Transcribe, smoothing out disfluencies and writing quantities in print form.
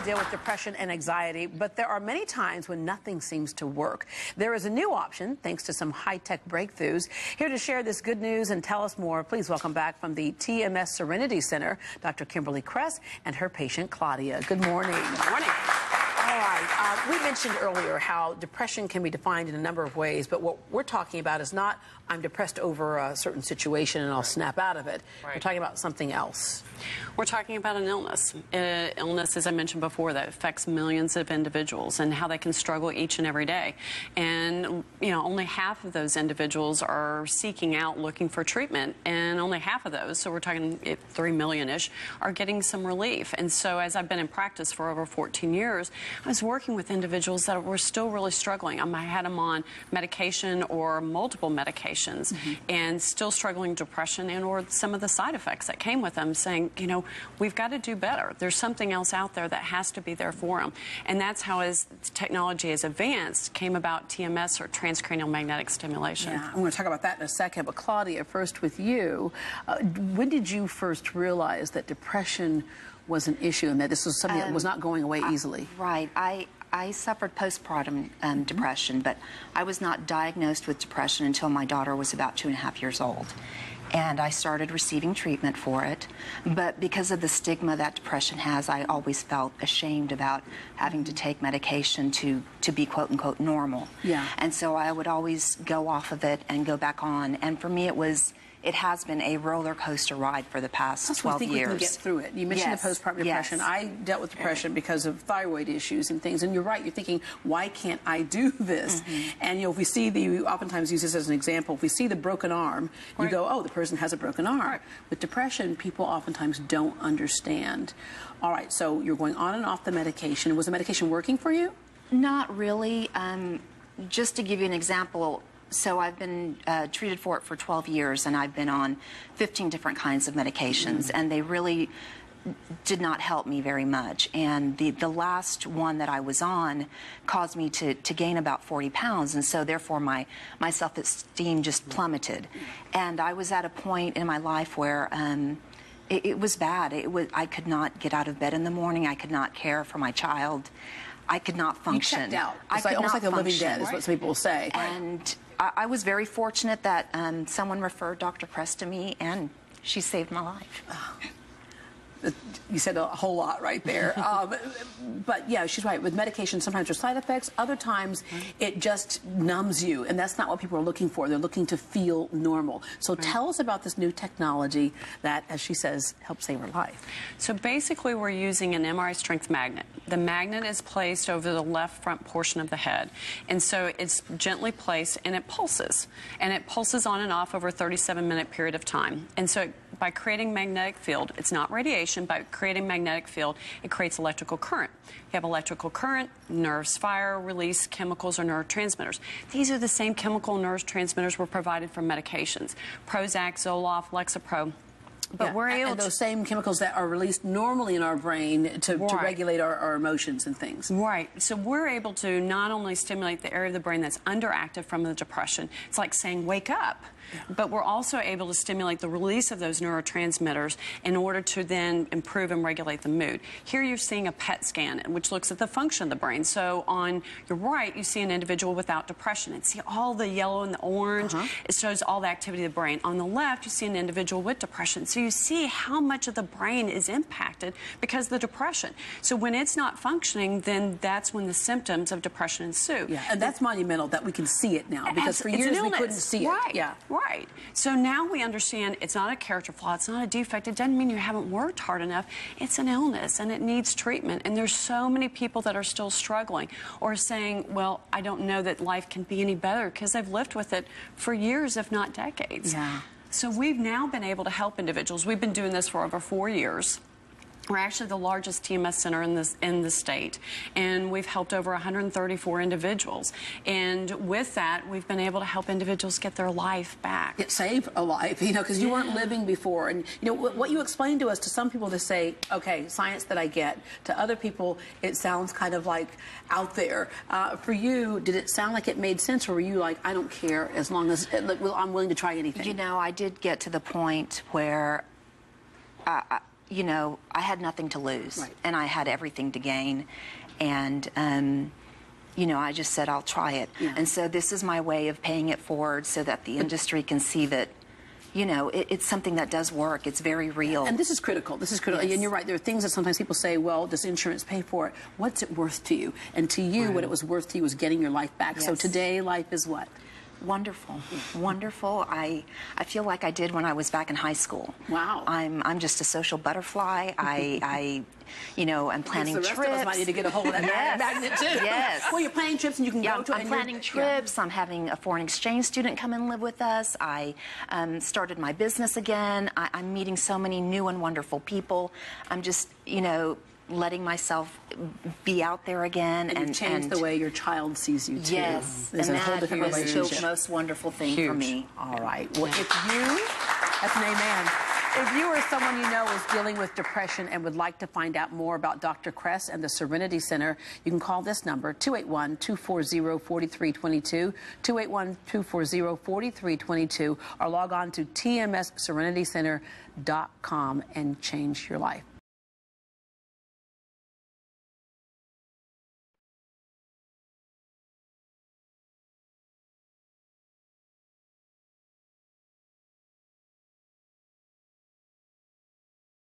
deal with depression and anxiety, but there are many times when nothing seems to work. There is a new option thanks to some high-tech breakthroughs. Here to share this good news and tell us more, please welcome back from the TMS Serenity Center, Dr. Kimberly Kress and her patient, Claudia. Good morning. Good morning. All right. We mentioned earlier how depression can be defined in a number of ways, but what we're talking about is not I'm depressed over a certain situation and I'll snap out of it. Right. We're talking about something else. We're talking about an illness. Illness, as I mentioned before, that affects millions of individuals and how they can struggle each and every day. And, you know, only half of those individuals are seeking out looking for treatment, and only half of those, so we're talking 3 million-ish, are getting some relief. And so as I've been in practice for over 14 years, I was working with individuals that were still really struggling. I had them on medication or multiple medications and still struggling with depression and or some of the side effects that came with them, saying, you know, we've got to do better. There's something else out there that has to be there for them. And that's how, as technology has advanced, came about TMS, or transcranial magnetic stimulation. Yeah, I'm going to talk about that in a second. But Claudia, first with you, when did you first realize that depression was an issue and that this was something that was not going away easily? Right. I suffered postpartum depression, but I was not diagnosed with depression until my daughter was about 2.5 years old. And I started receiving treatment for it. But because of the stigma that depression has, I always felt ashamed about having to take medication to be quote-unquote normal. Yeah. And so I would always go off of it and go back on. And for me, it has been a roller coaster ride for the past 12 years. We can get through it. You mentioned the postpartum depression. Yes. I dealt with depression because of thyroid issues and things. And you're right. You're thinking, why can't I do this? And, you know, if we see we oftentimes use this as an example. If we see the broken arm, you go, oh, the person has a broken arm. Right. With depression, people oftentimes don't understand. All right. So you're going on and off the medication. Was the medication working for you? Not really. Just to give you an example, so I've been treated for it for 12 years, and I've been on 15 different kinds of medications, and they really did not help me very much. And the last one that I was on caused me to gain about 40 pounds, and so therefore my self-esteem just plummeted. And I was at a point in my life where it was bad. I could not get out of bed in the morning. I could not care for my child. I could not function. You checked out. It's almost like a living dead, is what some people say. And I was very fortunate that someone referred Dr. Kress to me, and she saved my life. You said a whole lot right there. But yeah, she's right. With medication, sometimes there's side effects. Other times, it just numbs you. And that's not what people are looking for. They're looking to feel normal. So tell us about this new technology that, as she says, helps save her life. So basically, we're using an MRI strength magnet. The magnet is placed over the left front portion of the head. And so it's gently placed, and it pulses. And it pulses on and off over a 37-minute period of time. And so by creating magnetic field, it's not radiation, by creating magnetic field, it creates electrical current. You have electrical current, nerves fire, release chemicals or neurotransmitters. These are the same chemical neurotransmitters were provided from medications. Prozac, Zoloft, Lexapro. But we're able and those same chemicals that are released normally in our brain to regulate our emotions and things. Right. So we're able to not only stimulate the area of the brain that's underactive from the depression, it's like saying wake up, but we're also able to stimulate the release of those neurotransmitters in order to then improve and regulate the mood. Here you're seeing a PET scan, which looks at the function of the brain. So on your right, you see an individual without depression, and see all the yellow and the orange. It shows all the activity of the brain. On the left, you see an individual with depression. So you see how much of the brain is impacted because of the depression. So when it's not functioning, then that's when the symptoms of depression ensue. Yeah, and that's monumental that we can see it now, because for years we couldn't see it. Yeah. Right. So now we understand it's not a character flaw, it's not a defect, it doesn't mean you haven't worked hard enough. It's an illness and it needs treatment. And there's so many people that are still struggling or saying, well, I don't know that life can be any better because they've lived with it for years, if not decades. Yeah. So we've now been able to help individuals. We've been doing this for over 4 years. We're actually the largest TMS center in the state, and we've helped over 134 individuals. And with that, we've been able to help individuals get their life back. It saved a life, you know, because you weren't living before. And, you know, what you explained to us, to some people, they say, okay, science that I get. To other people, it sounds kind of like out there. For you, did it sound like it made sense, or were you like, I don't care as long as I'm willing to try anything? You know, I did get to the point where you know, I had nothing to lose, Right. and I had everything to gain, and you know, I just said I'll try it, and so this is my way of paying it forward so that the industry can see that, you know, it's something that does work. It's very real. And this is critical. This is critical. Yes. And you're right. There are things that sometimes people say, well, does insurance pay for it? What's it worth to you? And to you, what it was worth to you was getting your life back. So Yes. today, life is what? Wonderful, wonderful. I feel like I did when I was back in high school. Wow. I'm just a social butterfly. I you know, I'm planning the rest trips. of us might need to get a hold of that Yes. magnet too. Yes. Well, you're planning trips and you can Yeah, go to. I'm and you're- planning trips. I'm having a foreign exchange student come and live with us. I started my business again. I'm meeting so many new and wonderful people. I'm just, you know, letting myself be out there again. And you've changed the way your child sees you too. Yes, There's and a whole that different was the relationship. most wonderful thing for Huge. me. All right. Well, if you, that's an amen. If you or someone you know is dealing with depression and would like to find out more about Dr. Kress and the Serenity Center, you can call this number, 281-240-4322, 281-240-4322, or log on to tmsserenitycenter.com and change your life.